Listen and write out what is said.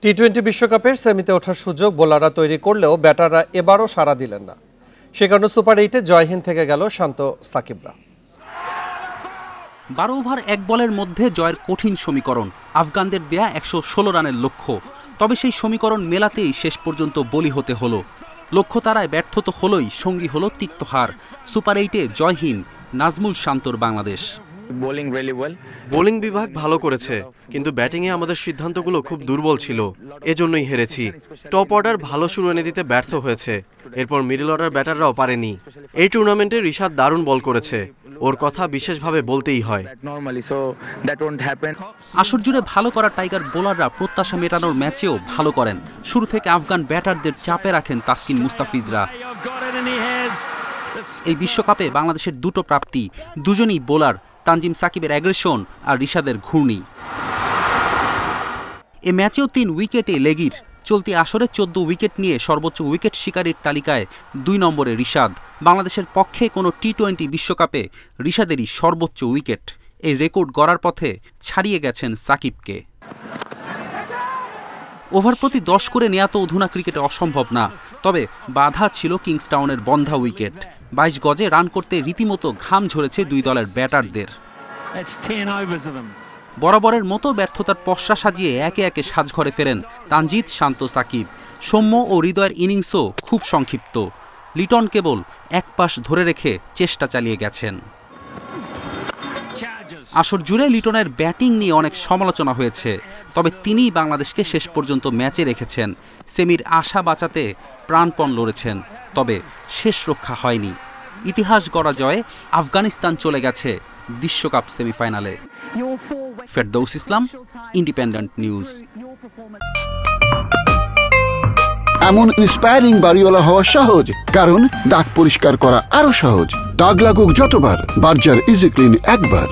টি-20 বিশ্বকাপের সেমিতে ওঠার সুযোগ বোলাররা তৈরি করলেও ব্যাটাররা এবারও সাড়া দিলেন না। সে কারণে সুপার 8-এ জয়হীন থেকে গেল শান্ত সাকিবরা। 12 ওভার 1 বলের মধ্যে জয়ের কঠিন সমীকরণ, আফগানদের দেয়া 116 রানের লক্ষ্য। তবে সেই সমীকরণ মেলাতেই শেষ পর্যন্ত বলি হতে হলো। লক্ষ্য তারায় ব্যর্থ তো হলোই, সঙ্গী হলো তিক্ত হার। সুপার 8-এ জয়হীন নাজমুল শান্তর বাংলাদেশ। বোলিং বিভাগ ভালো করেছে, কিন্তু ব্যাটিংয়ে আমাদের সিদ্ধান্তগুলো খুব দুর্বল ছিল, এজন্যই হেরেছি। টপ অর্ডার ভালো শুরু এনে দিতে ব্যর্থ হয়েছে, এরপর মিডল অর্ডার ব্যাটাররাও পারেনি। এই টুর্নামেন্টে রিশাদ দারুণ বল করেছে, ওর কথা বিশেষভাবে বলতেই হয়। আসর জুড়ে ভালো করা টাইগার বোলাররা প্রত্যাশা মেটানোর ম্যাচেও ভালো করেন। শুরু থেকে আফগান ব্যাটারদের চাপে রাখেন তাসকিন মুস্তাফিজরা। এই বিশ্বকাপে বাংলাদেশের দুটো প্রাপ্তি, দুজনই বোলার, তানজিম সাকিবের অ্যাগ্রেশন আর রিশাদের ঘূর্ণি। এ ম্যাচেও 3 উইকেটে লেগির। চলতি আসরে 14 উইকেট নিয়ে সর্বোচ্চ উইকেট শিকারীর তালিকায় 2 নম্বরে রিশাদ। বাংলাদেশের পক্ষে কোনো টি-20 বিশ্বকাপে রিশাদেরই সর্বোচ্চ উইকেট। এই রেকর্ড গড়ার পথে ছাড়িয়ে গেছেন সাকিবকে। ওভার প্রতি 10 করে নেওয়া তো অধুনা ক্রিকেটে অসম্ভব না, তবে বাধা ছিল কিংস্টাউনের বন্ধা উইকেট। 22 গজে রান করতে রীতিমতো ঘাম ঝরেছে দুই দলের ব্যাটারদের। বরাবরের মতো ব্যর্থতার পসরা সাজিয়ে একে একে সাজঘরে ফেরেন তানজিদ, শান্ত, সাকিব। সৌম্য ও হৃদয়ের ইনিংসও খুব সংক্ষিপ্ত। লিটন কেবল এক পাশ ধরে রেখে চেষ্টা চালিয়ে গেছেন। আসর জুড়ে লিটনের ব্যাটিং নিয়ে অনেক সমালোচনা হয়েছে, তবে তিনিই বাংলাদেশকে শেষ পর্যন্ত ম্যাচে রেখেছেন। সেমির আশা বাঁচাতে প্রাণপণ লড়েছেন, তবে শেষ রক্ষা হয়নি। ইতিহাস গড়া জয়ে আফগানিস্তান চলে গেছে বিশ্বকাপ সেমিফাইনালে। ফেরদৌস ইসলাম, ইন্ডিপেন্ডেন্ট নিউজ। এমন ইন্সপায়ারিং বাড়িওয়ালা হওয়া সহজ, কারণ দাগ পরিষ্কার করা আরো সহজ। দাগ লাগুক যতবার, বার্জার ইজি ক্লিন একবার।